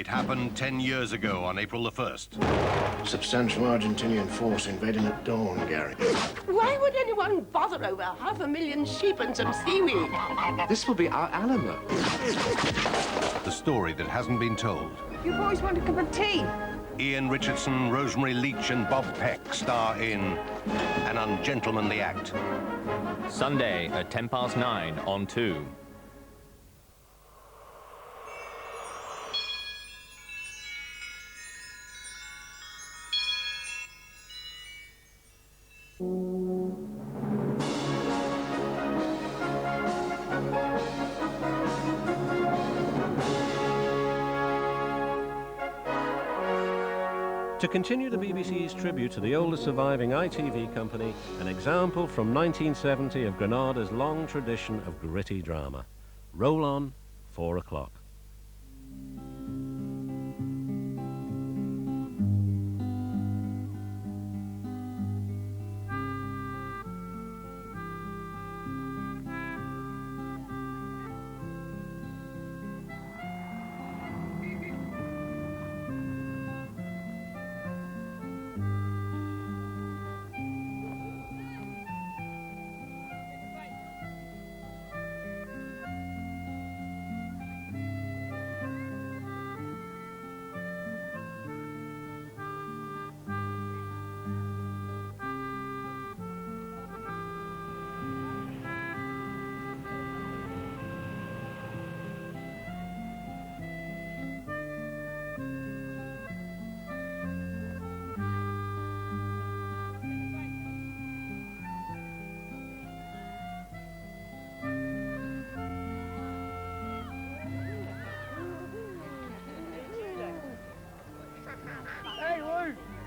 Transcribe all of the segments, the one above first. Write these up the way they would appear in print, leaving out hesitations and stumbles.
It happened 10 years ago on April the 1st. Substantial Argentinian force invading at dawn, Gary. Why would anyone bother over 500,000 sheep and some seaweed? This will be our Alamo. The story that hasn't been told. You boys want a cup of tea? Ian Richardson, Rosemary Leach and Bob Peck star in An Ungentlemanly Act. Sunday at 9:10 on 2. To continue the BBC's tribute to the oldest surviving ITV company, an example from 1970 of Granada's long tradition of gritty drama. Roll on, 4 o'clock.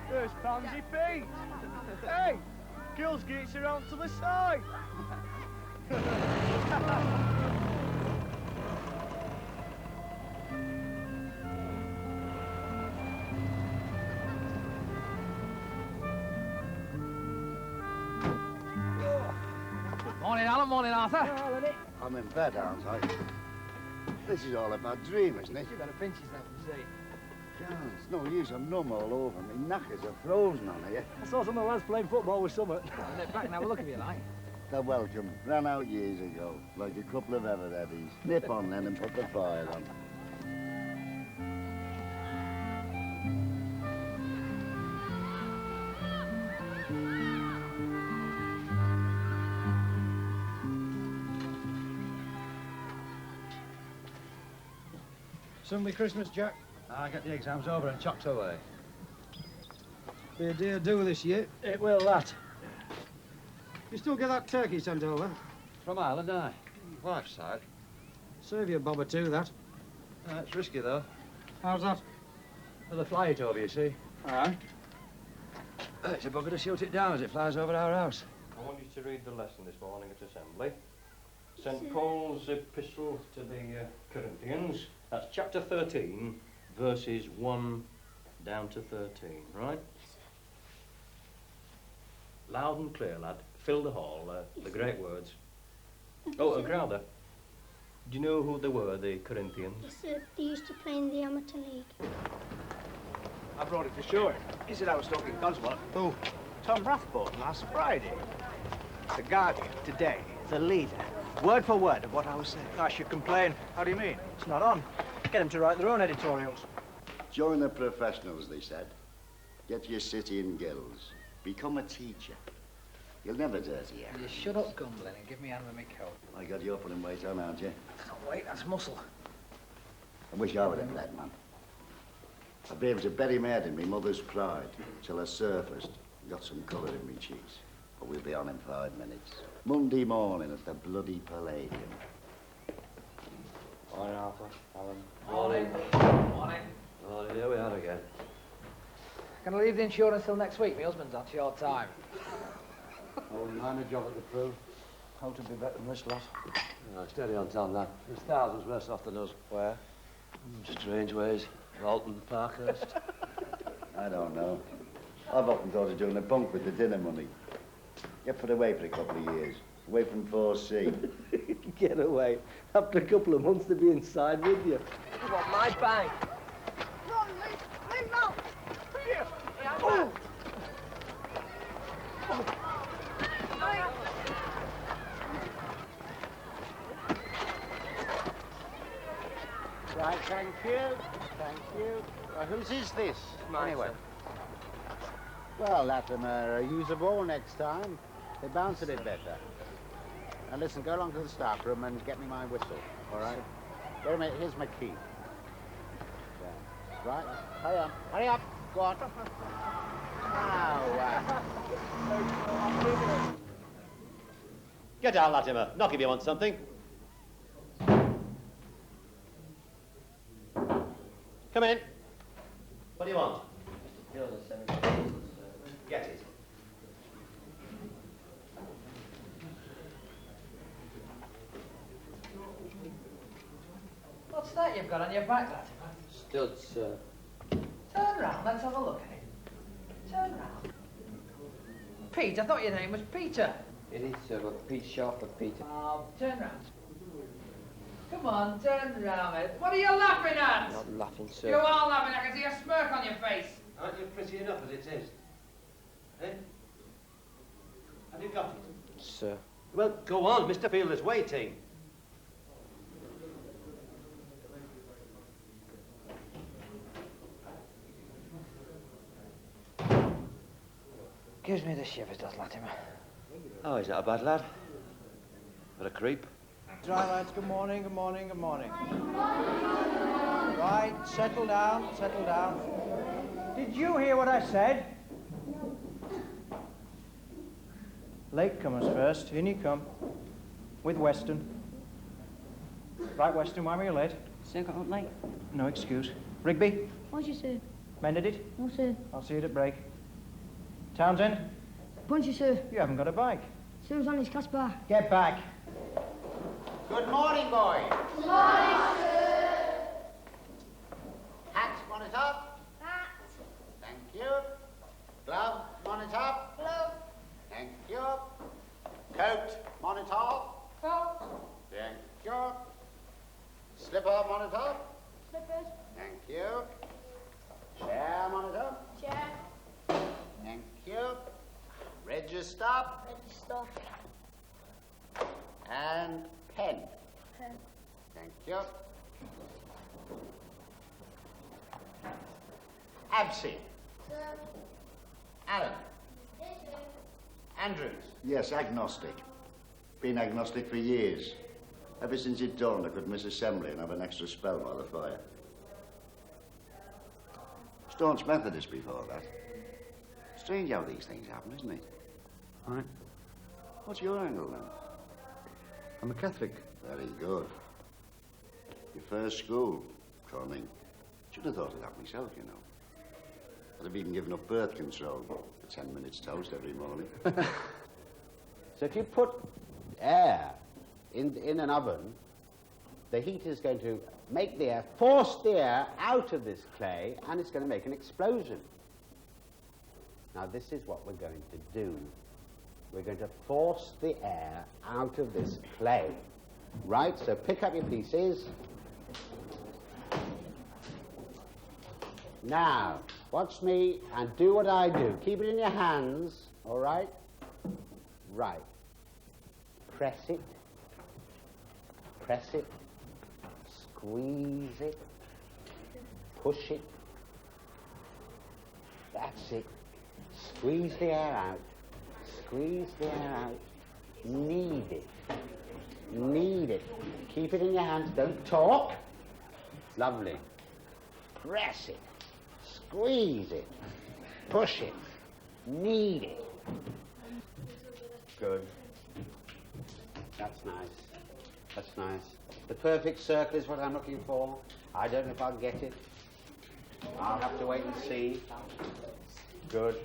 There's Pansy Pete. Hey, girls gets around to the side. Morning, Alan. Morning, Arthur. I'm in bed, aren't I? This is all about dream, isn't it? You've got to pinch yourself and see. God, it's no use. I'm numb all over. My knackers are frozen on here. I saw some of the lads playing football with Summit. Nip back and have a look if you like. They're welcome. Ran out years ago, like a couple of ever-heavies. Nip on then and put the fire on. Sunday Christmas, Jack. I get the exams over and chopped away. Be a dear do this year. It will, that. You still get that turkey sent over? From Ireland, aye. Wife's side. Save you a bob or two, that. It's risky, though. How's that? Well, they fly it over, you see. Aye. It's a bugger to shoot it down as it flies over our house. I want you to read the lesson this morning at Assembly. St. Paul's epistle to the Corinthians. That's chapter 13, verses 1 down to 13, right? Loud and clear, lad. Fill the hall, the great words. Oh, Crowder, do you know who they were, the Corinthians? Yes, they used to play in the amateur league. I brought it to show him. He said I was talking Cosmo. Who? Tom Rathbone last Friday. The Guardian, today, the leader. Word for word of what I was saying. I should complain. How do you mean? It's not on. Get them to write their own editorials. Join the professionals, they said. Get your city in guilds. Become a teacher. You'll never dirty your hands. You shut up, Gumbling, and give me a hand with my coat. I got you putting weight on, aren't you? That's not weight, that's muscle. I wish I would have bled, man. I'd be able to bury my head in my mother's pride till I surfaced and got some colour in my cheeks. But we'll be on in 5 minutes. Monday morning at the bloody Palladium. Morning, Arthur. Alan. Morning. Morning. Oh, here we are again. Gonna leave the insurance till next week. My husband's on short time. I wouldn't mind a job at the Prue. How to be better than this lot? No, steady on, Tom, that. There's thousands worse off than us. Where? Strange ways. Alton, Parkhurst. I don't know. I've often thought of doing a bunk with the dinner money. Get put away for a couple of years. Away from 4C. Get away. After a couple of months to be inside with you. You want my bank? Oh. Right, thank you. Thank you. Whose is this, anyway? Well, Latimer, use a ball next time. They bounce a bit better. Now listen, go along to the staff room and get me my whistle, all right? Wait a minute, here's my key. Yeah. Right, hurry up, hurry up. Go on. Get down, Latimer. Knock if you want something. Come in. What do you want? Get it. What's that you've got on your back, Latimer? Studs, sir. Turn round, let's have a look at it. Turn round. Pete, I thought your name was Peter. It is, sir, but Pete Sharp and Peter. Oh, turn round. Come on, turn round, mate. What are you laughing at? Not laughing, sir. You are laughing. I can see a smirk on your face. Aren't you pretty enough as it is? Eh? Have you got it? Sir. Well, go on. Mr. Fielder's waiting. Gives me the shivers, does Latimer. Oh, he's not a bad lad. But a creep. Dry lads, good morning, good morning, good morning. Right, settle down, settle down. Did you hear what I said? Latecomers first, in you come. With Weston. Right, Weston, why were you late? Sir, got up late. No excuse. Rigby, What'd you say? mended it? No, sir. I'll see you at break. Townsend, Punchy, sir. you haven't got a bike. Sir's on his class bar. Get back. Good morning, boys. Good morning, sir. Hats, on it up. Hat. Thank you. Glove, on it up. Glove. Thank you. Coat, on it up. Coat. Thank you. Slipper, on it up. Slippers. Thank you. Chair, on it up. Chair. Thank you. Register. Register. And pen. Pen. Thank you. Absy. Sir. Allen. Yes, sir. Andrews. Yes, agnostic. Been agnostic for years. Ever since it dawned I could miss assembly and have an extra spell by the fire. Staunch Methodist before that. Strange how these things happen, isn't it? Right. What's your angle then? I'm a Catholic. Very good. Your first school, Conning. Should have thought of that myself, you know. I'd have even given up birth control for 10 minutes toast every morning. So if you put air in an oven, the heat is going to make the air, force the air out of this clay, and it's going to make an explosion. Now this is what we're going to do. We're going to force the air out of this clay. Right, so pick up your pieces. Now, watch me and do what I do. Keep it in your hands, all right? Right. Press it. Press it. Squeeze it. Push it. That's it. Squeeze the air out. Squeeze the air out. Knead it. Knead it. Keep it in your hands. Don't talk. Lovely. Press it. Squeeze it. Push it. Knead it. Good. That's nice. That's nice. The perfect circle is what I'm looking for. I don't know if I'll get it. I'll have to wait and see. Good.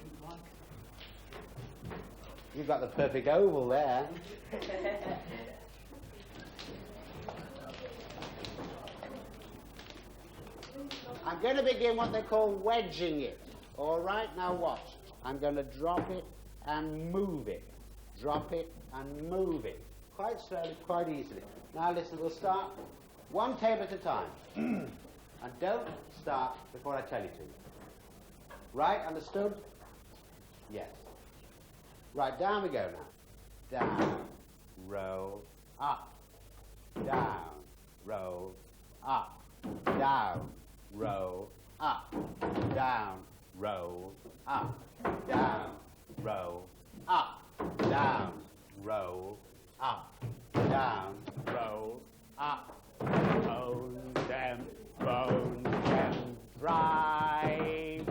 You've got the perfect oval there. I'm going to begin what they call wedging it. All right, now watch. I'm going to drop it and move it. Drop it and move it. Quite slowly, quite easily. Now listen, we'll start one table at a time. And don't start before I tell you to. Right, understood? Yes. Right, down we go now. Down, roll, up, down, roll, up, down, roll, up, down, roll, up, down, roll, up, down, roll, up, down, roll, up, bones, them, dry, bones, them, dry,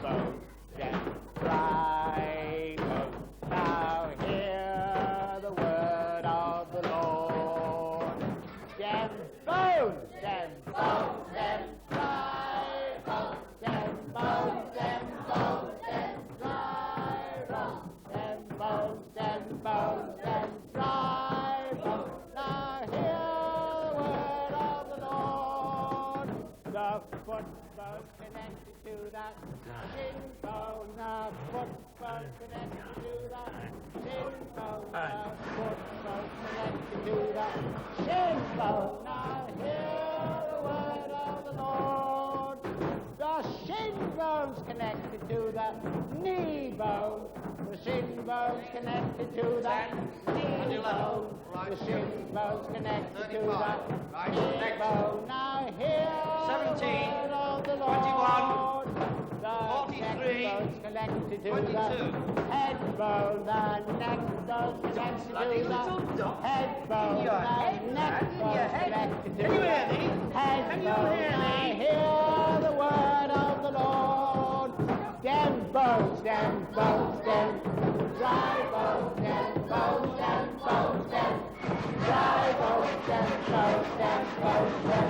bones, them, dry, bones. Now hear the word of the Lord. Them bones, them, dry, bones, them, dry, bones, them, dry, bones. Now hear the word of the Lord. The foot bone connected to that shin bone. The foot bone connected to that shin bone. The foot bone connected to that shin bone. Now hear the word of the Lord. The shin bone's connected to the knee bone. The shin bone's connected to that knee bone. The shin bone's connected to that knee bone. Now hear 17, the word of the 21, Lord. The neck 43, bone's connected to 22. the head bone. The neck bone's connected to the head bone. The neck bone's connected to Can you hear the me? head Can you bone. hear Now me? hear the word of the Lord. Them bones, them bones, them dry bones, them bones, them bones, them dry bones, them bones, them bones, them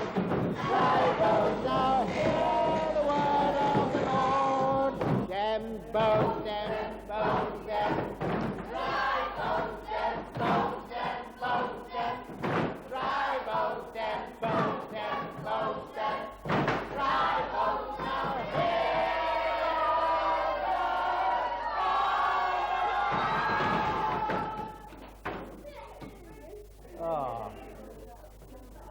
dry bones. Now hear the word of the Lord. Them bones, them bones, them dry bones, them bones, them bones, them dry bones, them bones, them bones, them dry bones. Now hear. Oh.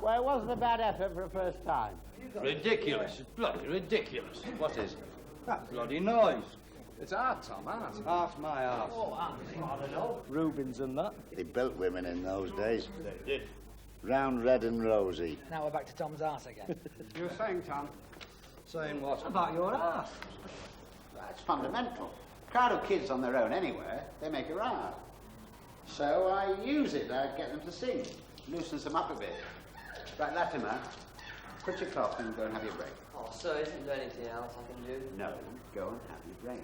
Well, it wasn't a bad effort for a first time. Ridiculous. It's bloody ridiculous. What is? That bloody noise. It's art, Tom, art. Art's my art. Oh, I don't know. Rubens and that. They built women in those days. They did. Round, red and rosy. Now we're back to Tom's art again. You were saying, Tom? Saying what? About your art. That's fundamental. Crowd of kids on their own anywhere, they make a row. So I use it. I get them to sing, loosens them up a bit. Right, Latimer, quit your cough and go and have your break. Oh, sir, isn't there anything else I can do? No, go and have your break.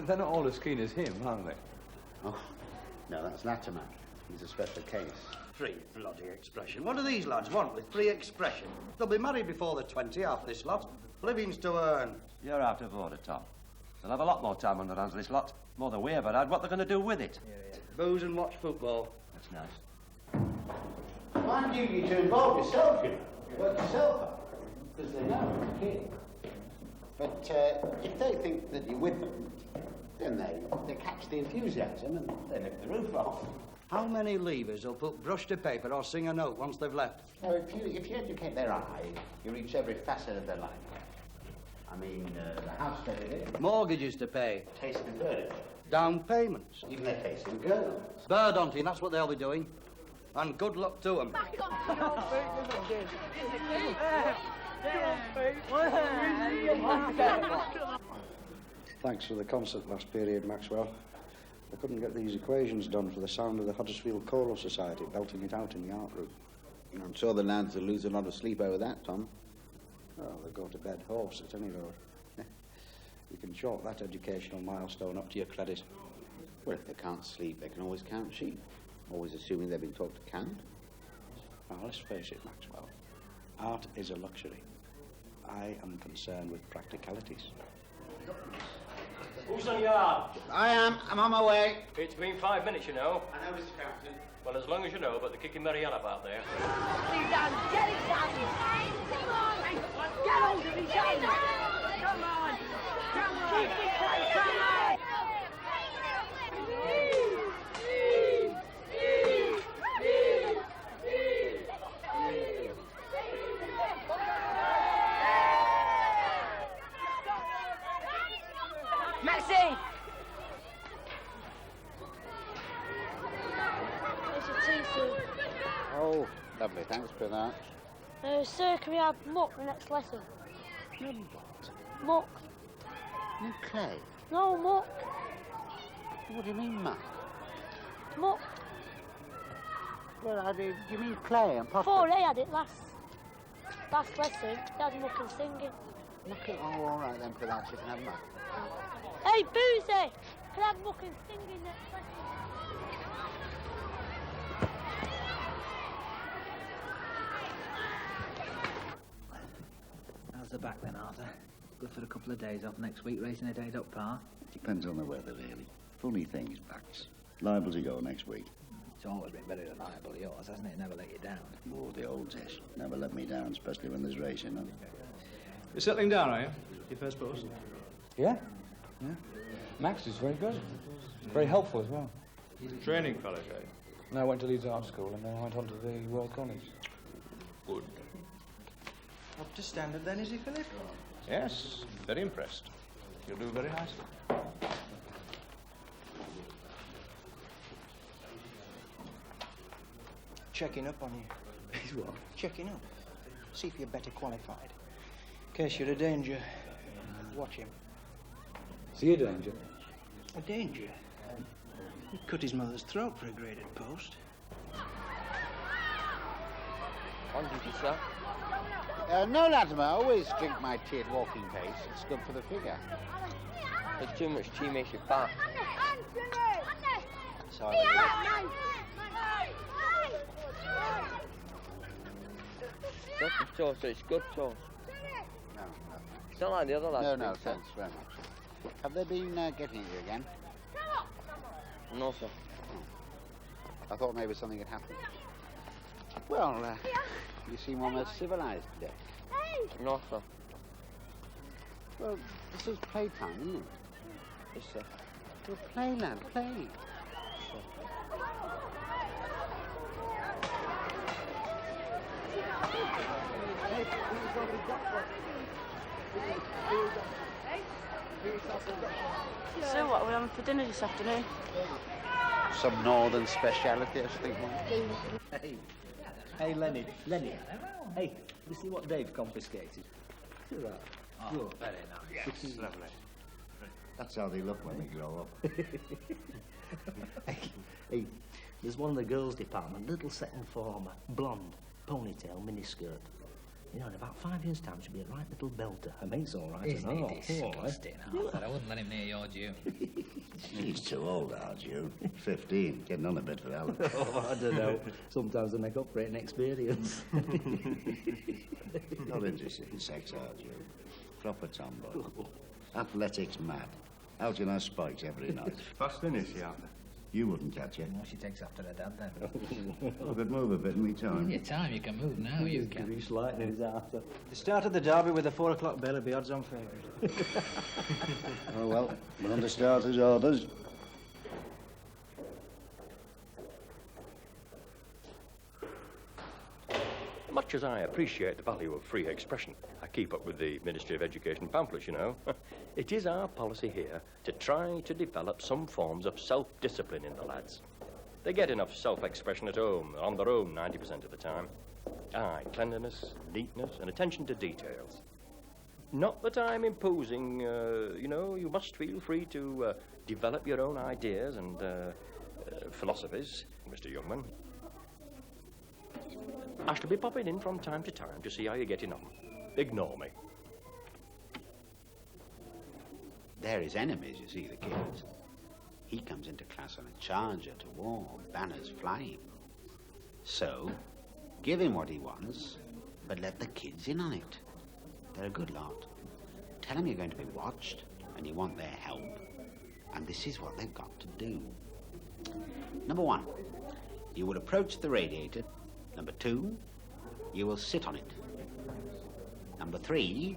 They're not all as keen as him, aren't they? Oh, no, that's Latimer. He's a special case. Free bloody expression. What do these lads want with free expression? They'll be married before they're 20, half this lot. Livings to earn. You're out of order, Tom. They'll have a lot more time on their hands, this lot. More than we ever had. What they're going to do with it? Booze and watch football. That's nice. Why do you to involve yourself, you know? Work yourself up. Because they know it's a kid. But if they think that you're with them, then they catch the enthusiasm and they lift the roof off. How many leavers will put brush to paper or sing a note once they've left? Now, if you educate their eye, you reach every facet of their life. I mean, the house they live in. Mortgages to pay. Taste and bird. Down payments. Even their taste in girls. Bird hunting, that's what they'll be doing. And good luck to them. Back onto your feet. Thanks for the concert last period, Maxwell. I couldn't get these equations done for the sound of the Huddersfield Choral Society, belting it out in the art room. I'm sure the lads will lose a lot of sleep over that, Tom. Well, they'll go to bed hoarse at any rate. You can chalk that educational milestone up to your credit. Well, if they can't sleep, they can always count sheep. Always assuming they've been taught to count. Now, let's face it, Maxwell. Art is a luxury. I am concerned with practicalities. Who's on yard? I am. I'm on my way. It's been 5 minutes, you know. I know, Mr. Captain. Well, as long as you know, but they're kicking Mary Ann about there. Get it done. Get it done. Come on. Get hold of his hand. Come on. Come on. Keep Boozy! It's a tea, sir. Oh, lovely. Thanks for that. Sir, can we have muck the next lesson? You what? Muck. You clay? No, muck. What do you mean, muck? Muck. Well, do you mean clay and pottery? 4A had it last lesson. They had muck and singing. Muck it. Oh, all right then, for that you can have muck. Hey, Boozy! Can I have muck and singing next lesson? How's the back then, Arthur? Good for a couple of days off next week, racing a day up par? Depends on the weather, really. Funny things, backs. Liable to go next week. It's always been very reliable, yours, hasn't it? Never let you down. Oh, the old Tish. Never let me down, especially when there's racing on. You're settling down, are you? Your first post? Yeah. Yeah. Max is very good. Very helpful as well. Training fellowship. And I went to Leeds Art School and then I went on to the Royal College. Good. Up to standard then, is he, Philip? Yes, very impressed. You'll do very nicely. Checking up on you. He's what? Checking up. See if you're better qualified. In case you're a danger, watch him. Is he a danger? A danger? He cut his mother's throat for a graded post. On duty, sir. No, Latimer, I always drink my tea at walking pace. It's good for the figure. There's too much tea makes you fat. Sorry. That's the toast, so it's good toast. No. It's not like the other lads. No, think so. thanks very much. Have they been getting you again? No, sir. I thought maybe something had happened. Well, you seem almost civilized today. No, sir. Well, this is playtime, isn't it? Yes, sir. Well, play, lad, play. So what are we having for dinner this afternoon? Some northern speciality, I should think. Hey, Lenny. Hey, you see what Dave confiscated? Do that. Oh, good. Very nice. Yes, lovely. That's how they look when they grow up. Hey, there's one in the girls' department, little second former, blonde, ponytail, miniskirt. You know, in about 5 years' time, she'll be a right little belter. Her mate's all right, Isn't and all. he disgusting, Arthur? I wouldn't let him near your June. She's too old, our June. 15, getting on a bit for Alan. Oh, I don't know. Sometimes they make up for it in experience. Not interested in sex, our June. Proper tomboy. Athletics mad. Out in her spikes every night. Fast finish, she, Arthur. You wouldn't catch her. Well, she takes after her dad then. I could move a bit in me time. In your time, you can move now, you can. Grease lightning is Arthur. They started the derby with a 4 o'clock bell, it'd be odds on favourite. Oh, well, we're on to starters' orders. Much as I appreciate the value of free expression, I keep up with the Ministry of Education pamphlets, you know. It is our policy here to try to develop some forms of self-discipline in the lads. They get enough self-expression at home, on their own 90% of the time. Aye, cleanliness, neatness, and attention to details. Not that I'm imposing, you know, you must feel free to develop your own ideas and philosophies, Mr. Youngman. I shall be popping in from time to time to see how you're getting on. Ignore me. They're his enemies, you see, the kids. He comes into class on a charger to war, banners flying. So, give him what he wants, but let the kids in on it. They're a good lot. Tell them you're going to be watched, and you want their help. And this is what they've got to do. Number 1, you will approach the radiator. Number 2, you will sit on it. Number 3,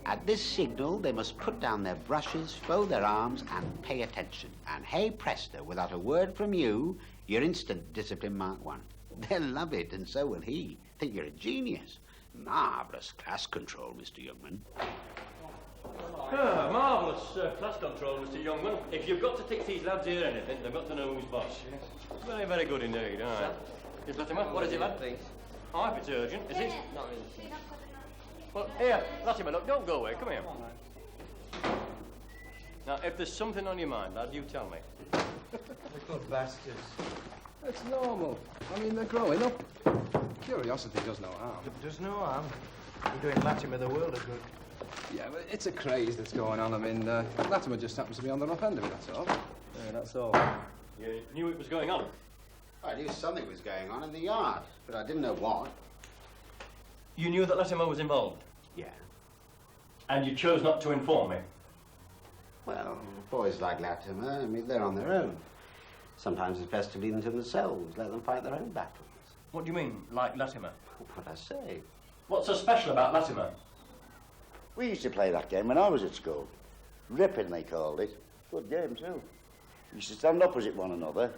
at this signal, they must put down their brushes, fold their arms, and pay attention. And hey presto, without a word from you, you're instant discipline mark 1. They'll love it, and so will he. Think you're a genius. Marvellous class control, Mr. Youngman. Ah, marvellous class control, Mr. Youngman. If you've got to teach these lads here anything, they've got to know who's boss. Very, very good indeed. All right. Yes, Latimer, what is it, lad? Please. Oh, if it's urgent, is it? Not really. Well, here, Latimer, look, don't go away. Come here. Now, if there's something on your mind, lad, you tell me. The good bastards. It's normal. I mean, they're growing up. Curiosity does no harm. It does no harm. You're doing Latimer the world of good. Yeah, but it's a craze that's going on. I mean, Latimer just happens to be on the rough end of it, that's all. Yeah, that's all. You knew it was going on? I knew something was going on in the yard, but I didn't know what. You knew that Latimer was involved? Yeah. And you chose not to inform me? Well, boys like Latimer, I mean, they're on their own. Sometimes it's best to leave them to themselves, let them fight their own battles. What do you mean, like Latimer? What I say. What's so special about Latimer? We used to play that game when I was at school. Ripping, they called it. Good game, too. We used to stand opposite one another.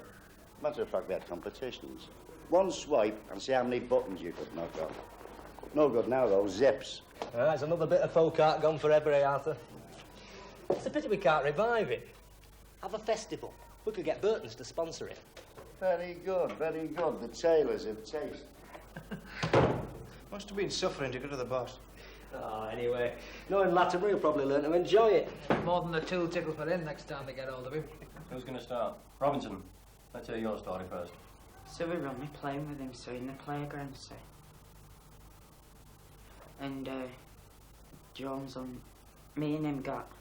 Matter of fact, we had competitions. One swipe and see how many buttons you could knock off. No good now, though. Zips. There's another bit of folk art gone forever, eh, Arthur? It's a pity we can't revive it. Have a festival. We could get Burton's to sponsor it. Very good, very good. The tailors have taste. Must have been suffering to go to the boss. Oh, anyway, knowing Latimer, he'll probably learn to enjoy it. More than a tool tickle for him next time they get hold of him. Who's going to start? Robinson, let's hear your story first. So we were only playing with him, so in the playground, so. And, Jones on... Me and him got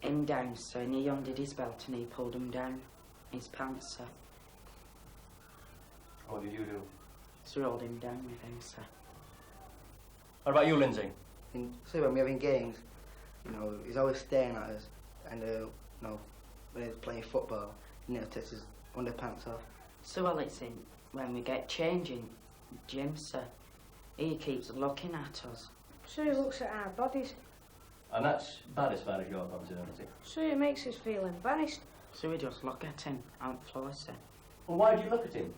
him down, so, and he undid his belt and he pulled him down his pants, so. What did you do? So we rolled him down with him, so. What about you, Lindsay? See, when we're having games, you know, he's always staring at us, and, you know, when he's playing football, you know, takes his underpants off. So, well, it's in when we get changing, Jim, sir, he keeps looking at us. So he looks at our bodies. And that's bad as far as you're concerned, is it? So it makes us feel embarrassed. So we just look at him on the floor, sir. Well, why do you look at him?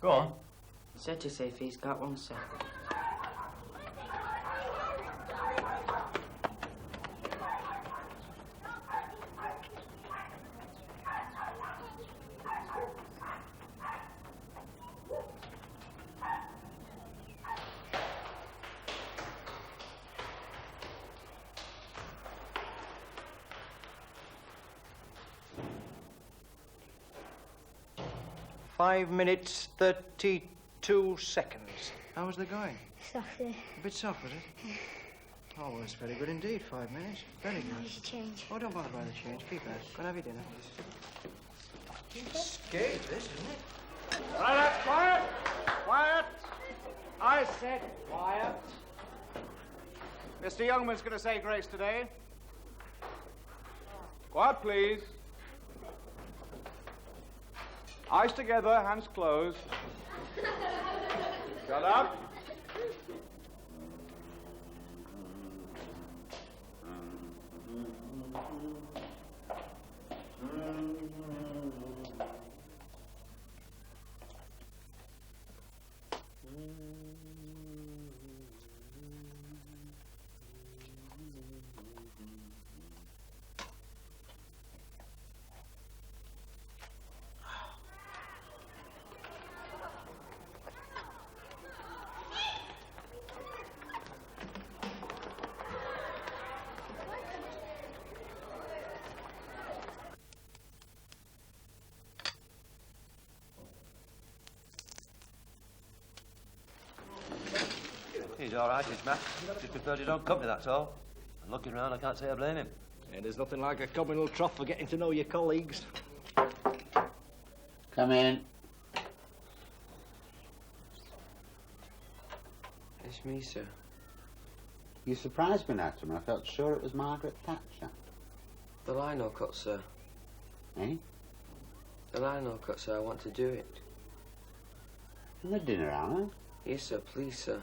Go on. So to see if he's got one, sir. Five minutes, 32 seconds. How was they going? Softly. A bit soft, was it? Oh, well, it's very good indeed, 5 minutes. Very good. Nice change. Oh, don't bother about the change. Keep that. Go and have your dinner. Scary, this, isn't it? Right, quiet! Quiet! I said quiet. Mr. Youngman's going to say grace today. Quiet, please. Eyes together, hands closed. Shut up. He's all right, he's Matt. Just prefers his own company, that's all. And looking round, I can't say I blame him. And there's nothing like a communal trough for getting to know your colleagues. Come in. It's me, sir. You surprised me, Latimer. I felt sure it was Margaret Thatcher. The lino cut, sir. Eh? The lino cut, sir. I want to do it. In the dinner hour? Yes, sir. Please, sir.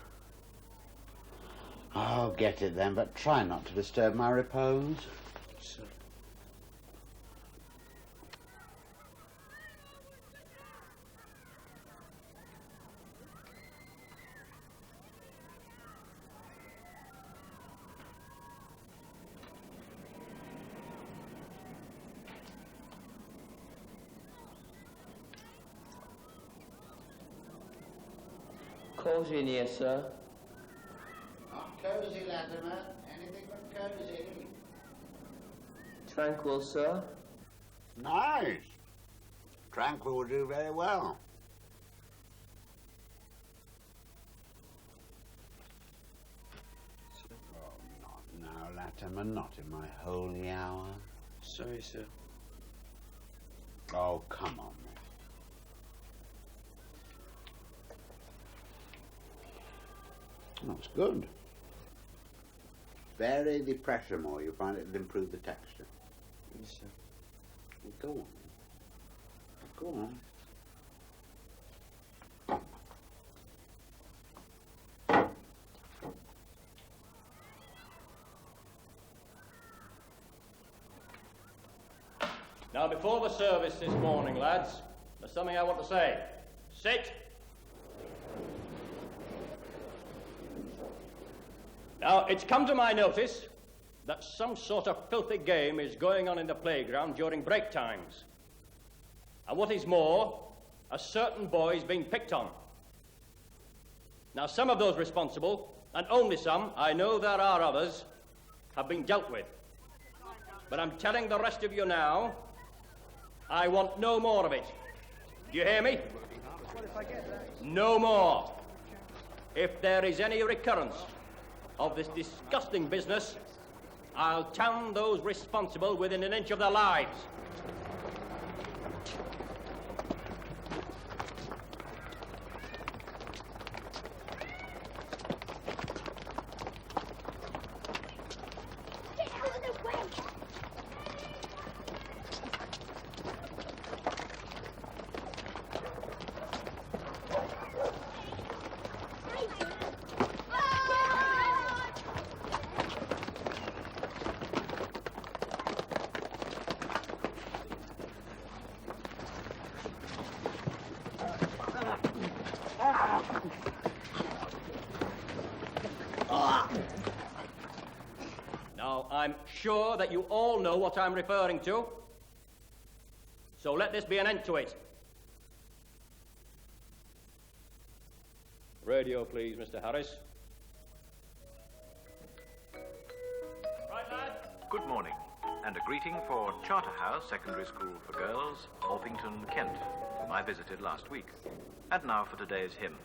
Oh, get it then, but try not to disturb my repose. Sir. cosy in here, sir. Not cosy, Latimer. Anything but cosy. Tranquil, sir. Nice. Tranquil will do very well. Oh, not now, Latimer, not in my holy hour. Sorry, sir. Oh, come on, miss. That's good. Vary the pressure more, you'll find it'll improve the texture. Yes, sir. Go on. Go on. Now, before the service this morning, lads, there's something I want to say. Sit. Now, it's come to my notice that some sort of filthy game is going on in the playground during break times. And what is more, a certain boy is being picked on. Now, some of those responsible, and only some, I know there are others, have been dealt with. But I'm telling the rest of you now, I want no more of it. Do you hear me? No more. If there is any recurrence of this disgusting business, I'll town those responsible within an inch of their lives. Now, I'm sure that you all know what I'm referring to, so let this be an end to it. Radio, please, Mr. Harris. Right, lad. Good morning, and a greeting for Charterhouse Secondary School for Girls, Orpington, Kent, whom I visited last week. And now for today's hymn.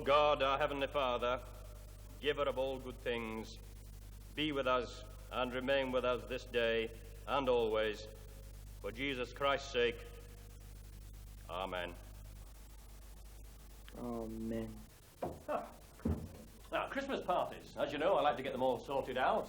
God, our Heavenly Father, giver of all good things, be with us and remain with us this day and always, for Jesus Christ's sake. Amen. Amen. Now, Christmas parties, as you know, I like to get them all sorted out,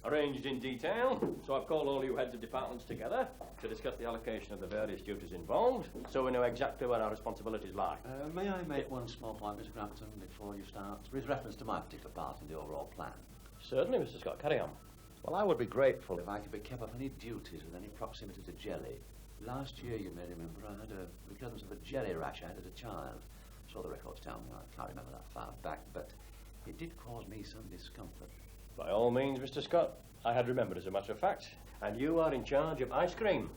arranged in detail, so I've called all you heads of departments together to discuss the allocation of the various duties involved, so we know exactly where our responsibilities lie. May I make one small point, Mr. Crampton, before you start, with reference to my particular part in the overall plan? Certainly, Mr. Scott, carry on. Well, I would be grateful if I could be kept off any duties with any proximity to jelly. Last year, you may remember, I had a recurrence of a jelly rash I had as a child. So the records tell me, I can't remember that far back, but it did cause me some discomfort. By all means, Mr. Scott. I had remembered, as a matter of fact. And you are in charge of ice cream.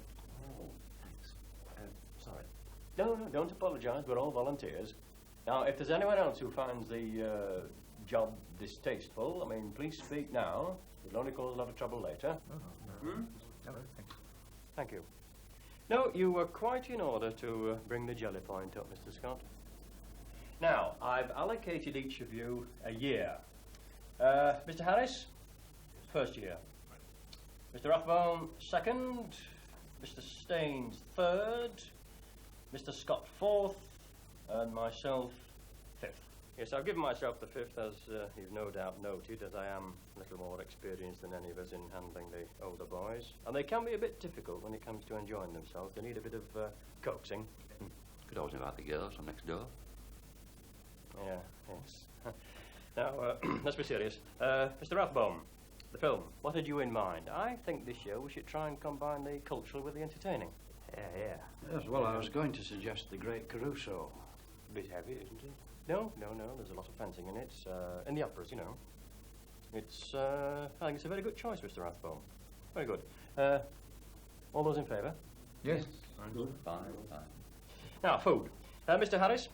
Oh, thanks. Sorry. No, don't apologise. We're all volunteers. Now, if there's anyone else who finds the job distasteful, I mean, please speak now. It'll only cause a lot of trouble later. No, thanks. Thank you. No, you were quite in order to bring the jelly point up, Mr. Scott. Now, I've allocated each of you a year. Mr. Harris, first year. Mr. Rathbone, second. Mr. Staines, third. Mr. Scott, fourth. And myself, fifth. Yes, I've given myself the 5th, as you've no doubt noted, as I am a little more experienced than any of us in handling the older boys. And they can be a bit difficult when it comes to enjoying themselves. They need a bit of coaxing. Could always invite the girls from next door. Yeah, yes. Now, let's be serious. Mr. Rathbone, the film, what had you in mind? I think this year we should try and combine the cultural with the entertaining. Yeah. Yes, well, I was going to suggest The Great Caruso. A bit heavy, isn't it? No, there's a lot of fencing in it. In the operas, you know. It's, I think it's a very good choice, Mr. Rathbone. Very good. All those in favour? Yes. Good. Fine. Now, food. Mr. Harris,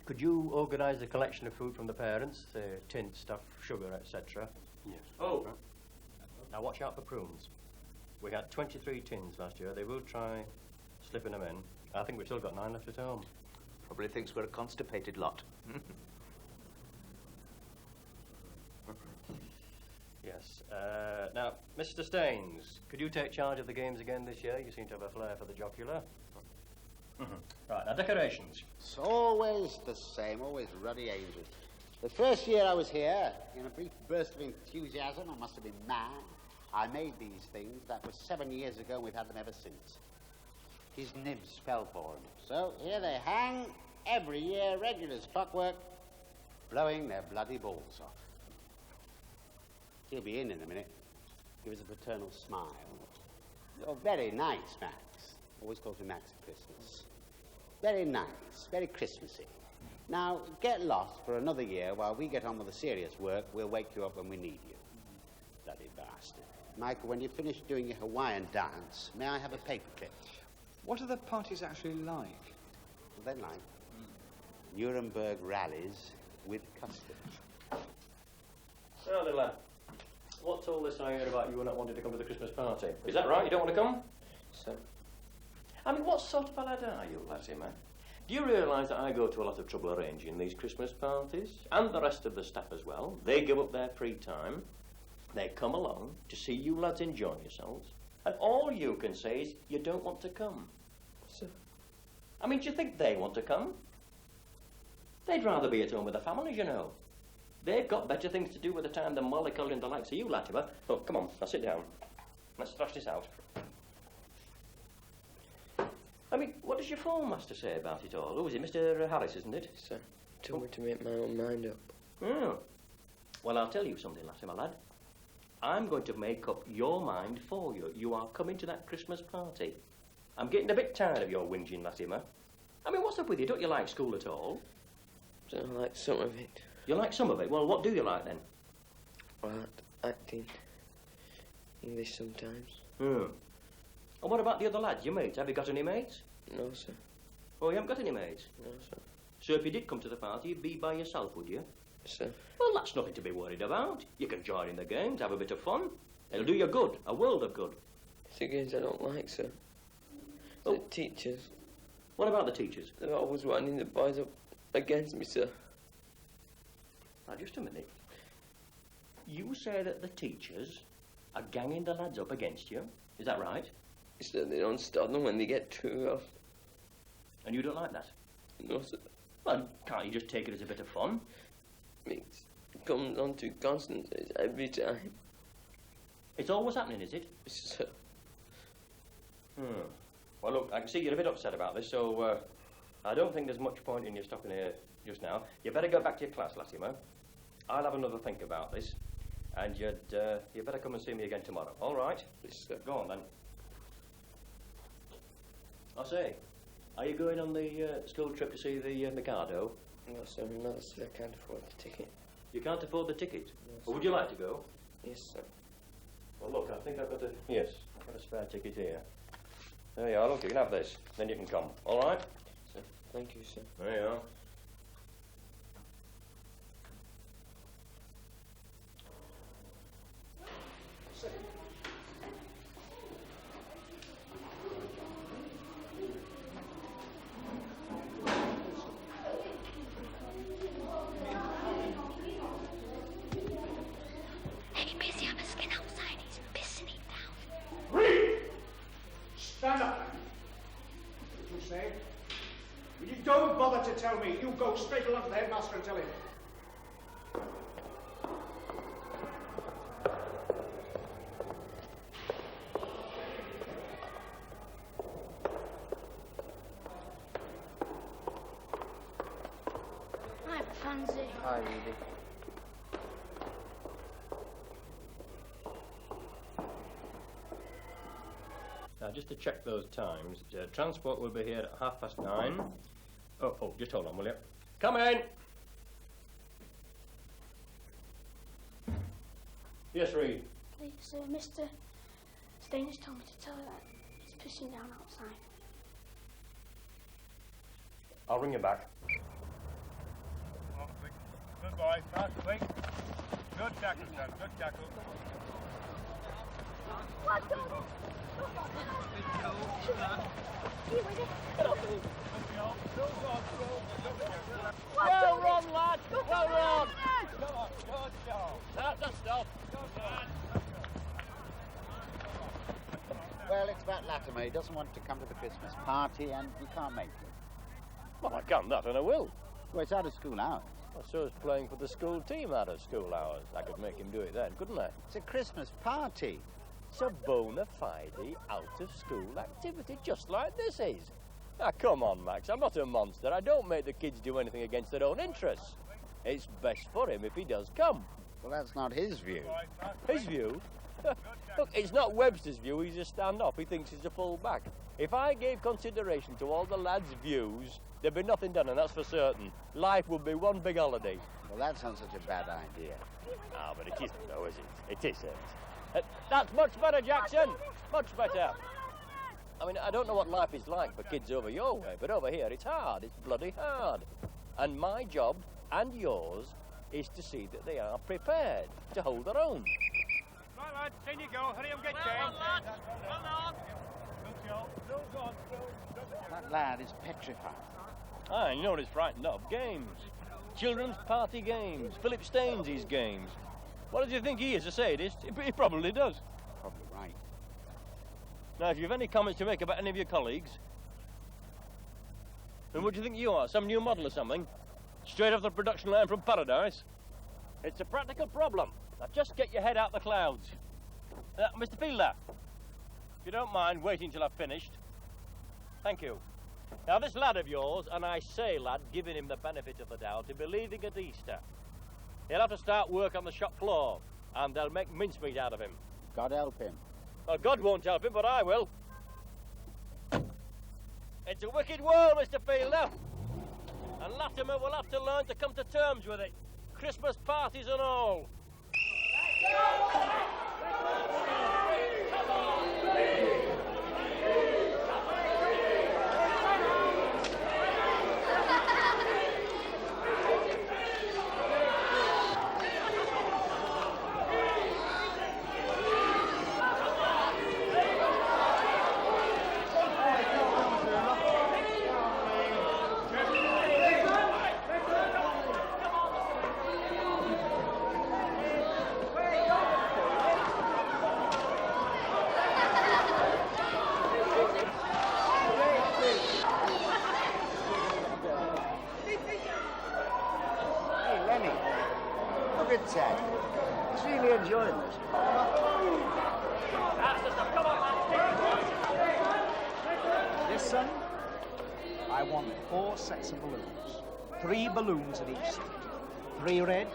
could you organise a collection of food from the parents? Tint stuff, sugar, etc. Yes. Oh! Now watch out for prunes. We had 23 tins last year. They will try slipping them in. I think we've still got 9 left at home. Probably thinks we're a constipated lot. Yes. Now, Mr. Staines, could you take charge of the games again this year? You seem to have a flair for the jocular. Right, now decorations. It's always the same, always ruddy angels. The first year I was here, in a brief burst of enthusiasm, I must have been mad, I made these things. That was 7 years ago, and we've had them ever since. His nibs fell for him. So here they hang, every year, regular as clockwork, blowing their bloody balls off. He'll be in a minute. Give us a paternal smile. You're very nice, Max. Always calls me Max at Christmas. Very nice, very Christmassy. Now, get lost for another year while we get on with the serious work. We'll wake you up when we need you. Bloody bastard. Michael, when you finish doing your Hawaiian dance, may I have a paperclip? What are the parties actually like? They're like Nuremberg rallies with custard. Now, little lad, what's all this I heard about you not wanting to come to the Christmas party? Is that right? You don't want to come? Sir. I mean, what sort of a lad are you, Latimer? Do you realise that I go to a lot of trouble arranging these Christmas parties? And the rest of the staff as well. They give up their free time. They come along to see you lads enjoy yourselves. And all you can say is, you don't want to come. Sir. I mean, do you think they want to come? They'd rather be at home with their families, you know. They've got better things to do with the time than mollycoddling the likes of you, Latimer. Oh, come on, now sit down. Let's thrash this out. I mean, what does your form master say about it all? Oh, is it Mr. Harris, isn't it? Sir, told me to make my own mind up. Oh. Well, I'll tell you something, Latimer, lad. I'm going to make up your mind for you. You are coming to that Christmas party. I'm getting a bit tired of your whinging, Latimer. I mean, what's up with you? Don't you like school at all? I like some of it. You like some of it? Well, what do you like then? Art, acting, English sometimes. Hmm. And what about the other lads, your mates? Have you got any mates? No, sir. Oh, you haven't got any mates? No, sir. So if you did come to the party, you'd be by yourself, would you? Sir. Well, that's nothing to be worried about. You can join in the games, have a bit of fun. It'll do you good, a world of good. It's the games I don't like, sir. Oh. The teachers. What about the teachers? They're always winding the boys up against me, sir. Now, just a minute. You say that the teachers are ganging the lads up against you. Is that right? Sir, they don't stop them when they get too rough. And you don't like that? No, sir. Well, can't you just take it as a bit of fun? It comes on too constant every time. It's always happening, is it? Sir. Well, look, I can see you're a bit upset about this, so I don't think there's much point in you stopping here just now. You better go back to your class, Latimer. I'll have another think about this, and you better come and see me again tomorrow. All right? Yes, sir. Go on, then. I say, are you going on the school trip to see the Mikado? No, sir. No, sir. I can't afford the ticket. You can't afford the ticket? No, Well, would you like to go? Yes, sir. Well, look, I think I've got a... Yes, I've got a spare ticket here. There you are, look, you can have this. Then you can come. All right? Sir. Thank you, sir. There you are. Hey, busy on a skin outside. He's pissing it down. Stand up. What did you say? You don't bother to tell me. You go straight along to the headmaster and tell him. Hi, Pansy. Hi, Edie. Now, just to check those times, transport will be here at 9:30. Oh, just hold on, will you? Come in! Yes, Reed. Please, Mr. Staines told me to tell her that it's pissing down outside. I'll ring you back. Good boy, fast, quick. Good tackle, son, good tackle. What on? Well run, lad! Well run! Come on, good job. That's stop. Well, it's about Latimer. He doesn't want to come to the Christmas party, and we can't make it. Well, I can that, and I will. Well, it's out of school hours. Well, so is playing for the school team out of school hours. I could make him do it then, couldn't I? It's a Christmas party. It's a bona fide out-of-school activity, just like this is. Now, come on, Max. I'm not a monster. I don't make the kids do anything against their own interests. It's best for him if he does come. Well, that's not his view. His view? Look, it's not Webster's view. He's a stand-off. He thinks he's a full-back. If I gave consideration to all the lads' views, there'd be nothing done, and that's for certain. Life would be one big holiday. Well, that's not such a bad idea. Ah, but it isn't, though, is it? It isn't. That's much better, Jackson. Much better. I mean, I don't know what life is like for kids over your way, but over here it's hard. It's bloody hard. And my job, and yours, is to see that they are prepared to hold their own. Right, lad, in you go. Hurry up, get changed. Well on. Good job. That lad is petrified. Ah, you know what he's frightened of? Games. Children's party games. Philip Staines's games. What does he think he is, a sadist? He probably does. Probably right. Now, if you've any comments to make about any of your colleagues, then what do you think you are? Some new model or something? Straight off the production line from paradise? It's a practical problem. Now, just get your head out the clouds. Mr. Fielder, if you don't mind waiting till I've finished. Thank you. Now, this lad of yours, and I say lad, giving him the benefit of the doubt, he'll be leaving at Easter. He'll have to start work on the shop floor, and they'll make mincemeat out of him. God help him. Well, God won't help him, but I will. It's a wicked world, Mr. Fielder. And Latimer will have to learn to come to terms with it. Christmas parties and all. Ted. He's really enjoying this. Yes, son? I want 4 sets of balloons. 3 balloons at each seat. 3 red.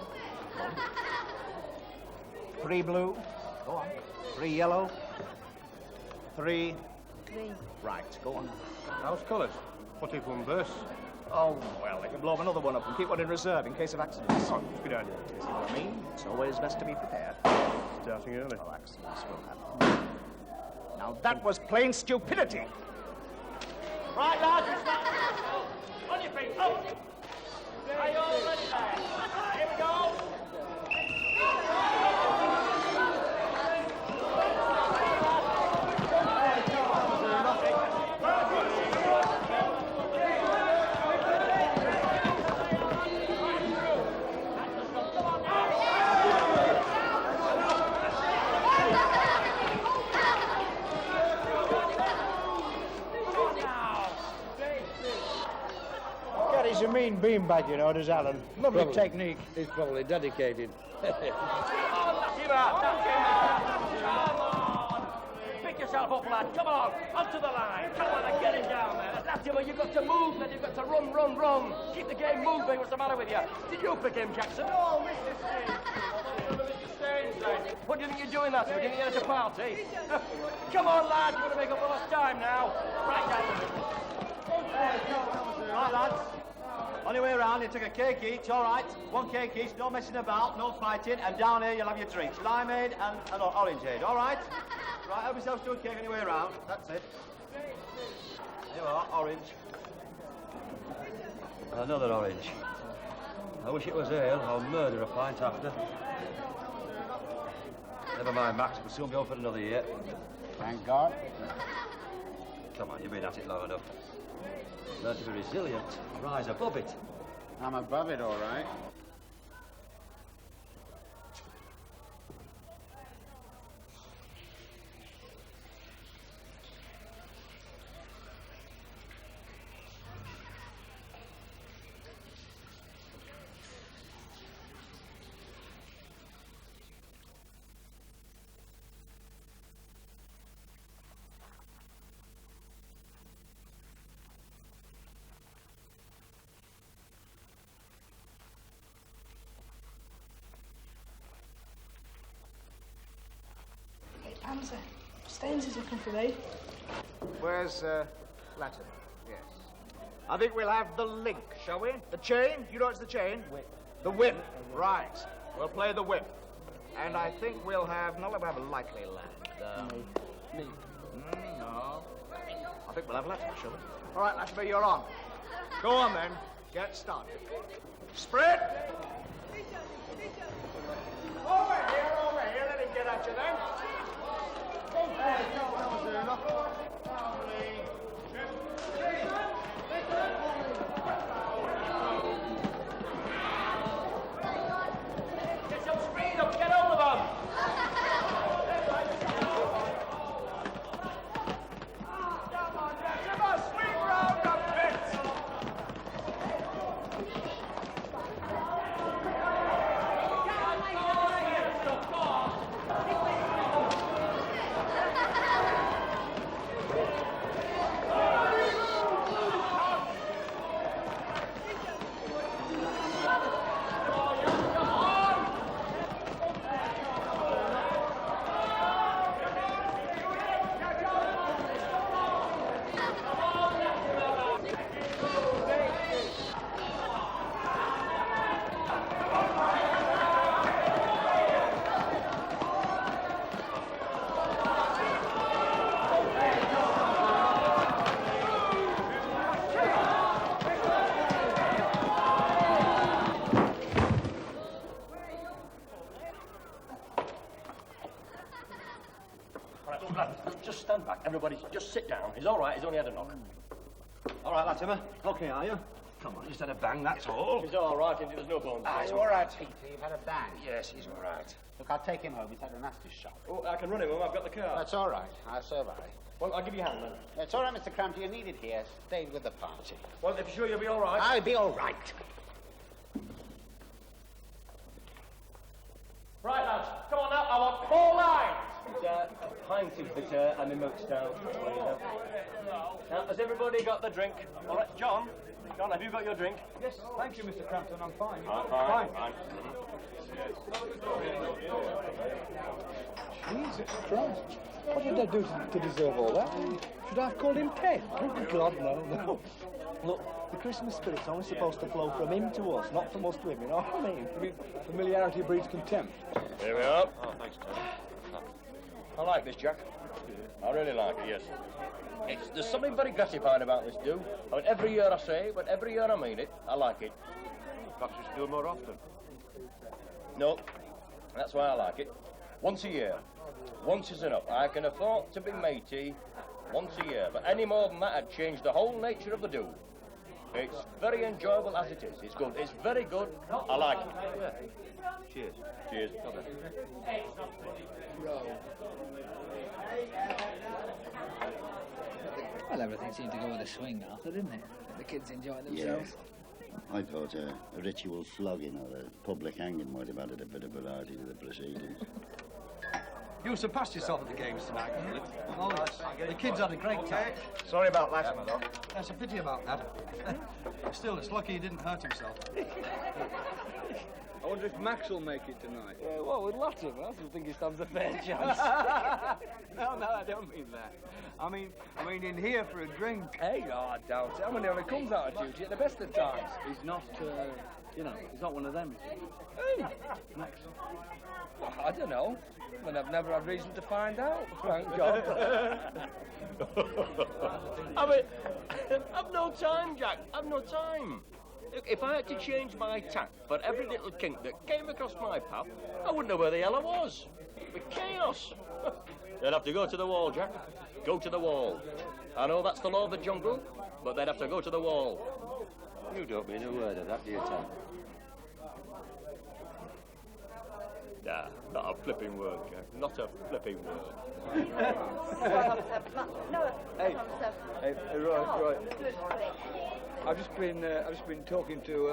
3 blue. Go on. 3 yellow. 3 green. Right, go on. House colours. What if one bursts? Oh, well, they can blow another one up and keep one in reserve in case of accidents. Oh, good idea. You see what I mean? It's always best to be prepared. Starting early. Oh, accidents will happen. Now, that was plain stupidity. Right, lads, it's not... On your feet, up! Are you all ready there? Here we go! He's a mean beanbag, you know, does Alan. Lovely technique. He's probably dedicated. Come on! Pick yourself up, lad. Come on, onto the line. Come on, and get it down there. That's him. You've got to move, then you've got to run, run, run. Keep the game moving. What's the matter with you? Did you pick him, Jackson? Oh, Mr. Staines. Mr. Staines, then. What do you think you're doing that to? Do you think you're at a party? Come on, lad. You've got to make up for lost time now. Right down the middle. Right, lads. On your way around, you take a cake each, all right? One cake each, no messing about, no fighting, and down here you'll have your drinks. Limeade and orangeade, all right? Right, help yourselves to a cake on your way around. That's it. There you are, orange. Another orange. I wish it was ale. I'll murder a pint after. Never mind, Max. We'll soon be on for another year. Thank God. Come on, you've been at it long enough. Learn to be resilient. Rise above it. I'm above it, all right. Answer. Staines is looking for me. Where's, Latin? Yes. I think we'll have the link, shall we? The chain? You know it's the chain? Whip. The whip. Right. We'll play the whip. And I think we'll have, not let me have a likely lad. Me. No. I think we'll have Latin, shall we? All right, Latimer, you're on. Go on, then. Get started. Spread! Over here. Let him get at you, then. Get some speed up. Get hold of them. Come on, swing round the pit. Just stand back. Everybody, just sit down. He's all right. He's only had a knock. All right, Latimer. Okay, are you? Come on, just had a bang, that's all. He's all right, and there's no bones. He's all right, Peter. You've had a bang. Yes, he's all right. Look, I'll take him home. He's had a nasty shock. Oh, I can run him home. I've got the car. That's all right. I'll survive. Well, I'll give you a hand, then. It's all right, Mr. Crampton. You're needed here. Stay with the party. Well, if you're sure you'll be all right. I'll be all right. Right, lads. Come on now. I want 4 lines. A pint of bitter and a milk stout. Now, has everybody got the drink? All right, John, have you got your drink? Yes, thank you, Mr. Crampton. I'm fine. Fine. Jesus Christ. What did they do to deserve all that? Should I have called him Ted? Oh, God, no. Look, the Christmas spirit's only supposed to flow from him to us, not from us to him, you know what I mean? Familiarity breeds contempt. Here we are. Oh, thanks, Tom. I like this, Jack. I really like it, yes. There's something very gratifying about this, do. I mean, every year I say it, but every year I mean it. I like it. Perhaps you should do it more often. No, that's why I like it. Once a year. Once is enough. I can afford to be matey once a year, but any more than that would change the whole nature of the do. It's very enjoyable as it is. It's good. It's very good. I like it. Yeah. Cheers. Cheers. Well, everything seemed to go with a swing, Arthur, didn't it? The kids enjoyed themselves. I thought a ritual flogging or a public hanging might have added a bit of variety to the proceedings. You surpassed yourself at the games tonight, Philip. Oh, the kids had a great time. Sorry about last one, though. That's a pity about that. Still, it's lucky he didn't hurt himself. I wonder if Max will make it tonight. Yeah, well, with Latin, I don't think he stands a fair chance. No, I don't mean that. I mean in here for a drink. Hey, no, I doubt it. I mean, he only comes out of duty at the best of times. He's not, he's not one of them, is he? Hey, Max. well, I don't know. I mean, I've never had reason to find out, thank God. I mean, I've no time, Jack. I've no time. Look, if I had to change my tack for every little kink that came across my path, I wouldn't know where the hell I was. It'd be chaos. They'd have to go to the wall, Jack. Go to the wall. I know that's the law of the jungle, but they'd have to go to the wall. You don't mean a word of that, do you, Tom? Nah, not a flipping word, Jack. Not a flipping word. Hey, right. I've just been talking to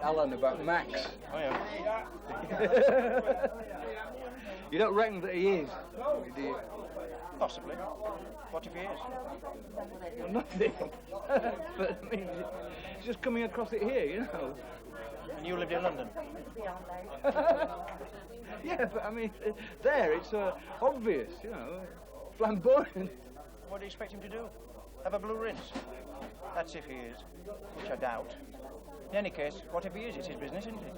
Alan about Max. Oh, yeah. You don't reckon that he is, do you? Possibly. What if he is? Well, nothing. But I mean, it's just coming across it here, you know. And you lived in London? Yeah, but I mean, there it's obvious, you know, flamboyant. What do you expect him to do? Have a blue rinse? That's if he is, which I doubt. In any case, what if he is? It's his business, isn't it?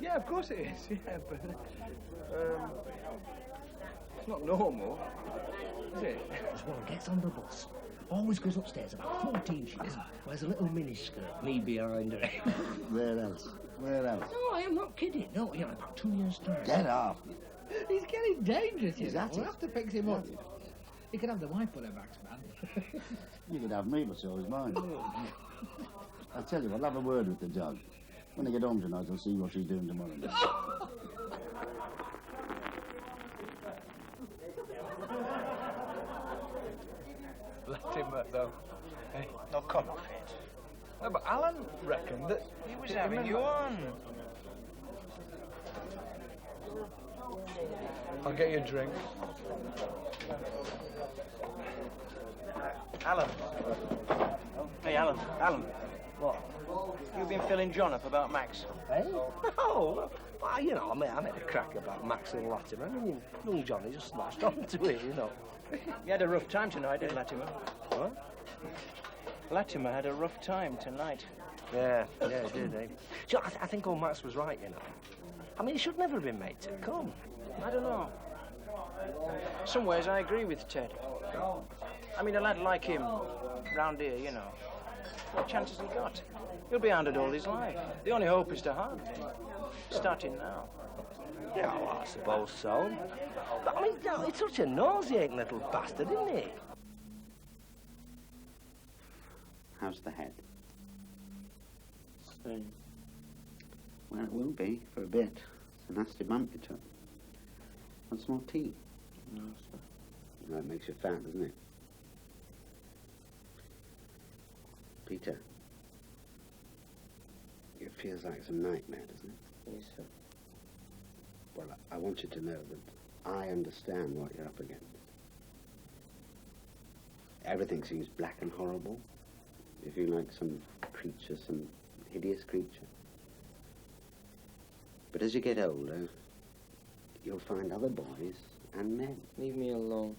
Yeah, of course it is, yeah, but it's not normal, is it? Well, gets on the bus. Always goes upstairs about 14 sheets. Wears a little miniskirt, me behind her. Where else? Where else? No, I am not kidding. No, you know, about 2 years' time. Get off. He's getting dangerous, you Is know. that We'll it? have to fix him up. He can have the wife on her back, man. You could have me, but so is mine. I'll tell you, I'll have a word with the dog. When I get home tonight, I'll see what she's doing tomorrow. Let him, though. Hey. No, come off it. No, but Alan reckoned that... He was having you on. I'll get you a drink. Alan. Hey, Alan. Alan. What? You've been filling John up about Max. Hey? Oh, well, you know, I made a crack about Max and Latimer. I mean, young Johnny just latched onto it, you know. You had a rough time tonight, didn't Latimer? What? Latimer had a rough time tonight. Yeah, he did, eh? So I think old Max was right, you know. I mean, he should never have been made to come. I don't know. Some ways I agree with Ted. I mean, a lad like him, round here, you know, what chance has he got? He'll be hounded all his life. The only hope is to hunt. Starting now. Yeah, well, I suppose so. But I mean, no, he's such a nauseating little bastard, isn't he? How's the head? Same. Well, it will be for a bit. It's a nasty bump you took. Want some more tea? No, sir. No, it makes you fat, doesn't it? Peter, it feels like some nightmare, doesn't it? Yes, sir. Well, I want you to know that I understand what you're up against. Everything seems black and horrible. You feel like some creature, some hideous creature. But as you get older, you'll find other boys and men. Leave me alone.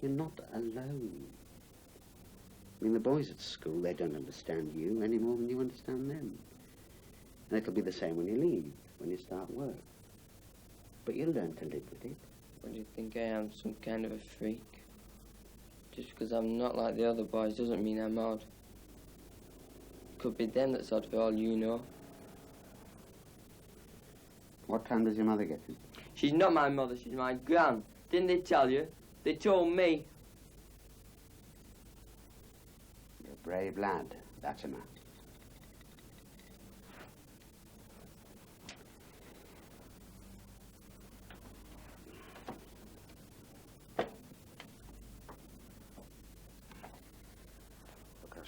You're not alone. I mean, the boys at school, they don't understand you any more than you understand them. And it'll be the same when you leave, when you start work. But you'll learn to live with it. What do you think I am, some kind of a freak? Just because I'm not like the other boys doesn't mean I'm odd. Could be them that's odd for all you know. What time does your mother get in? She's not my mother, she's my gran. Didn't they tell you? They told me. You're a brave lad, that's enough.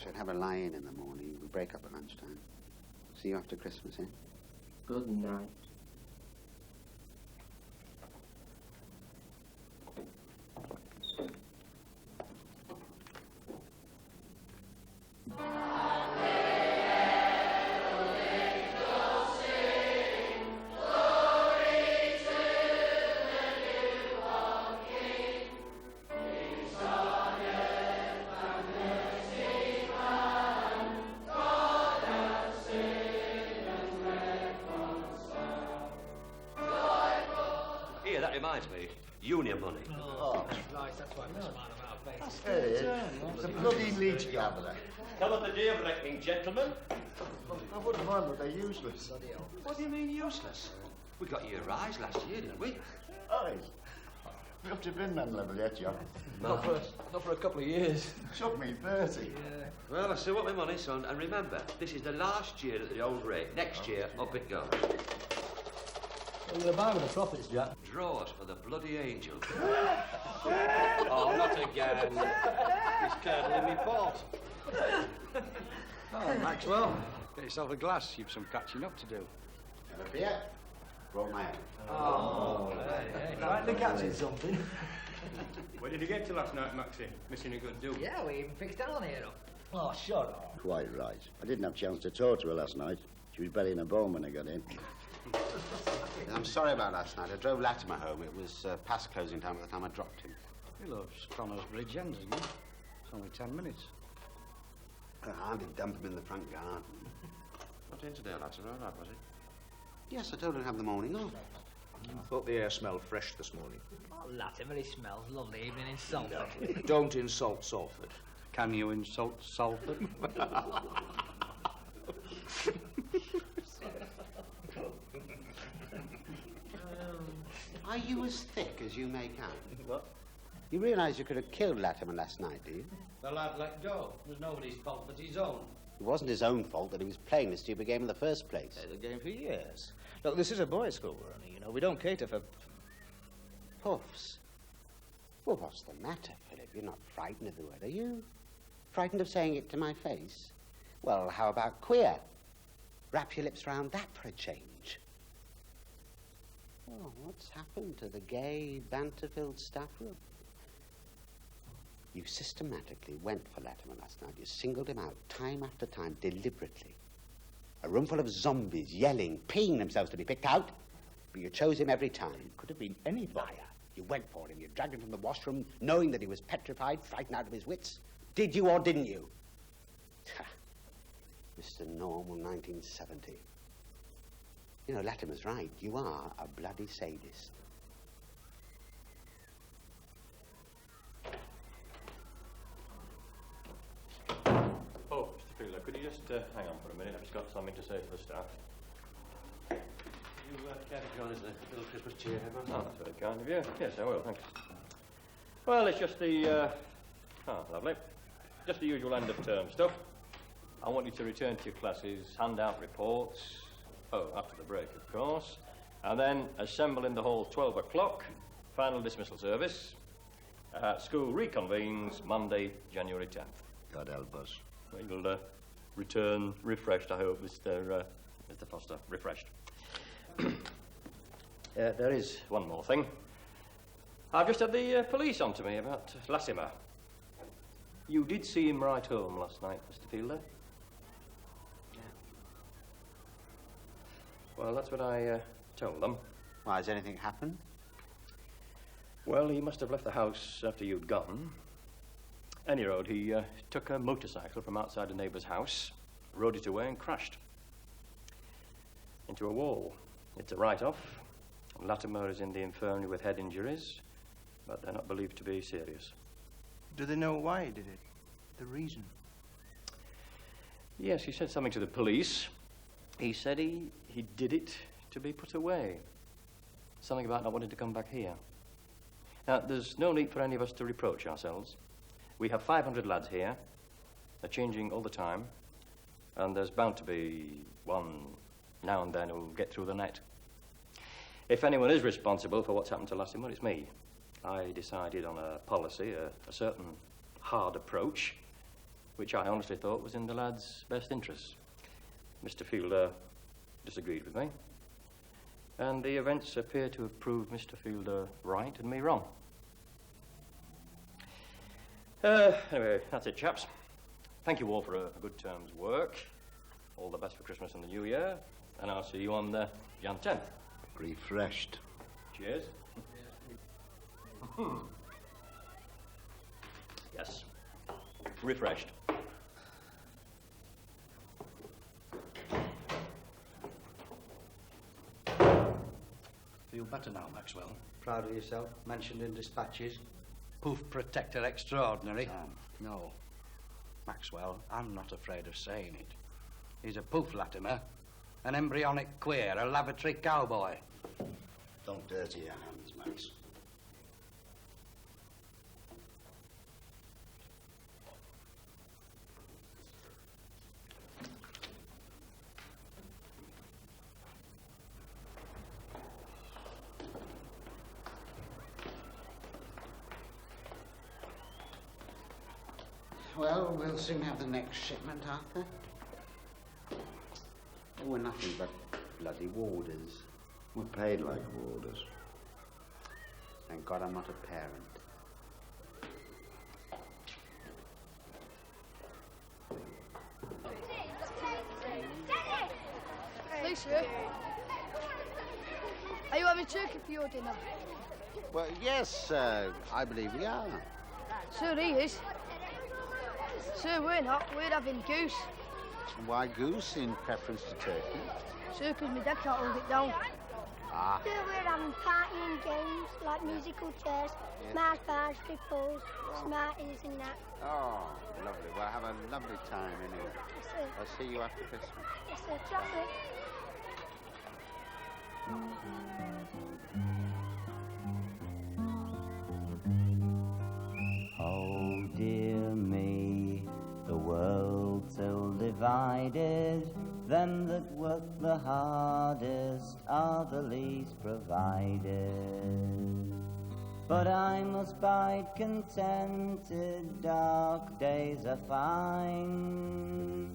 should have a lie-in in the morning. We break up at lunchtime. See you after Christmas, eh? Good night. Here, that reminds me. Union money. Oh, right, that's why we're smart about our face. It's a bloody leech gatherer. Come at the day of reckoning, gentlemen. I wouldn't mind, but they're useless. What do you mean useless? We got you a rise last year, didn't we? Eyes. We up to Binman level yet, John? Not for a couple of years. Took me 30. Well, I still want my money, son. And remember, this is the last year at the old rate. Next year, up it goes. What are you going to buy with the profits, Jack? Draws for the bloody angel. Oh, not again. He's curdling me pot. Oh, Maxwell, get yourself a glass. You've some catching up to do. Have a beer? Brought my own. Oh, hey, right, they're catching something. Where did you get to last night, Maxie? Missing a good do. Yeah, we even fixed down here. Oh, shut up. Quite right. I didn't have a chance to talk to her last night. She was burying a bone when I got in. I'm sorry about last night. I drove Latimer home. It was past closing time by the time I dropped him. He loves Connor's Bridge End, doesn't he? It's only 10 minutes. I did dump him in the front garden. Not in today, Latimer, all right, was it? Yes, I told him to have the morning off. I thought the air smelled fresh this morning. Oh, Latimer, he smells lovely evening in Salford. Don't insult Salford. Can you insult Salford? Are you as thick as you make out? What? You realise you could have killed Latimer last night, do you? The lad let go. It was nobody's fault but his own. It wasn't his own fault that he was playing the stupid game in the first place. Played the game for years. Look, this is a boys' school we're running, you know. We don't cater for... Puffs. Well, what's the matter, Philip? You're not frightened of the word, are you? Frightened of saying it to my face? Well, how about queer? Wrap your lips round that for a change. Oh, what's happened to the gay, banter-filled staff room? You systematically went for Latimer last night. You singled him out time after time, deliberately. A room full of zombies yelling, peeing themselves to be picked out. But you chose him every time. It could have been any liar. You went for him. You dragged him from the washroom, knowing that he was petrified, frightened out of his wits. Did you or didn't you? Mr. Normal 1970. You know, Latimer's right. You are a bloody sadist. Oh, Mr. Fielder, could you just hang on for a minute? I've just got something to say to the staff. You care to join us in a little Christmas cheer, everyone? Oh, that's very kind of you. Yes, I will, thanks. Well, it's just the... lovely. Just the usual end-of-term stuff. I want you to return to your classes, hand out reports. Oh, after the break, of course. And then assemble in the hall 12 o'clock. Final dismissal service. School reconvenes Monday, January 10th. God help us. You'll return refreshed, I hope, Mr. Foster. Refreshed. There is one more thing. I've just had the police on to me about Latimer. You did see him right home last night, Mr. Fielder? Yeah. Well, that's what I told them. Why, has anything happened? Well, he must have left the house after you'd gone. Any road, he took a motorcycle from outside a neighbour's house, rode it away and crashed into a wall. It's a write-off. Latimer is in the infirmary with head injuries, but they're not believed to be serious. Do they know why he did it? The reason? Yes, he said something to the police. He said he did it to be put away. Something about not wanting to come back here. Now, there's no need for any of us to reproach ourselves. We have 500 lads here. They're changing all the time. And there's bound to be one now and then who'll get through the net. If anyone is responsible for what's happened to Latimer, it's me. I decided on a policy, a certain hard approach. which I honestly thought was in the lad's best interests. Mr. Fielder disagreed with me, and the events appear to have proved Mr. Fielder right and me wrong. Anyway, that's it, chaps. Thank you all for a good term's work. All the best for Christmas and the New Year, and I'll see you on Jan 10th. Refreshed. Cheers. Yes. Refreshed. Feel better now, Maxwell? Proud of yourself? Mentioned in dispatches? Poof protector extraordinary? No. Maxwell, I'm not afraid of saying it. He's a poof Latimer, an embryonic queer, a lavatory cowboy. Don't dirty your hands, Max. Well, we'll soon have the next shipment, Arthur. We're nothing but bloody warders. We're paid like warders. Thank God I'm not a parent. Lucia, are you having turkey for your dinner? Well, yes, I believe we are. Sir, he is. Sir, we're not. We're having goose. Why goose in preference to turkey? Sir, because my dad can't hold it down. Ah. Sir, we're having party and games like musical chairs, Mars bars, ripples, Smarties and that. Oh, lovely. Well, have a lovely time anyway. Yes, sir. I'll see you after Christmas. Yes, sir. Chocolate. Oh dear me, the world's so divided. Them that work the hardest are the least provided. But I must bide contented, dark days are fine.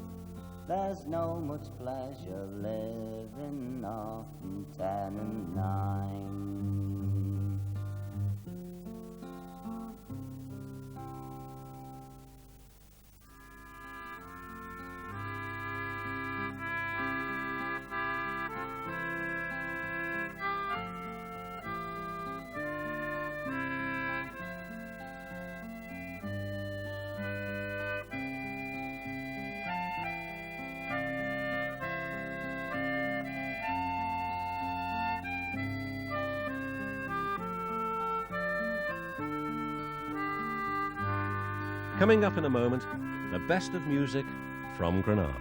There's no much pleasure living off 10 and 9. Coming up in a moment, the best of music from Granada.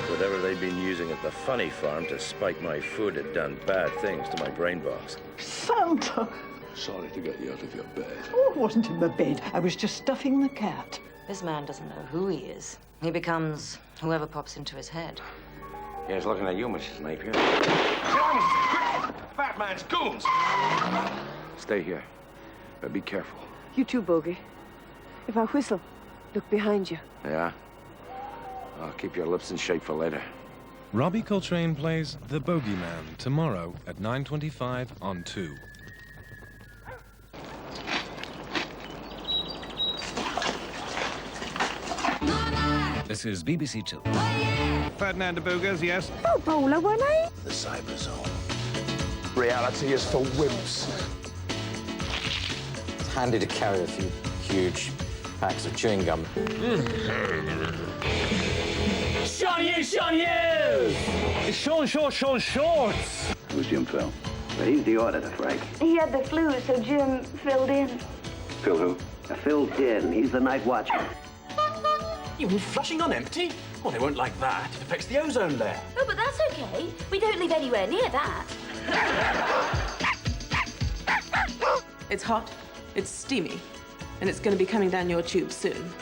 Whatever they've been using at the funny farm to spike my food had done bad things to my brain box. Santa! Sorry to get you out of your bed. Oh, it wasn't in my bed. I was just stuffing the cat. This man doesn't know who he is. He becomes whoever pops into his head. Here's looking at you, Mrs. Napier. Fat man's goons! Stay here, but be careful. You too, Bogey. If I whistle, look behind you. Yeah? I'll keep your lips in shape for later. Robbie Coltrane plays The Bogeyman tomorrow at 9:25 on 2. This is BBC Two. Ferdinand de Boogers, yes. Oh, bowler, weren't I? The cyber zone. Reality is for wimps. It's handy to carry a few huge packs of chewing gum. Sean Hughes! Sean Hughes! It's Sean Shorts. Who's Jim Phil? Well, he's the auditor, Frank. He had the flu, so Jim filled in. Phil who? Phil's in. He's the night watchman. You've been flushing on empty? Well, they won't like that. It affects the ozone layer. Oh, but that's okay. We don't live anywhere near that. It's hot, it's steamy, and it's going to be coming down your tube soon.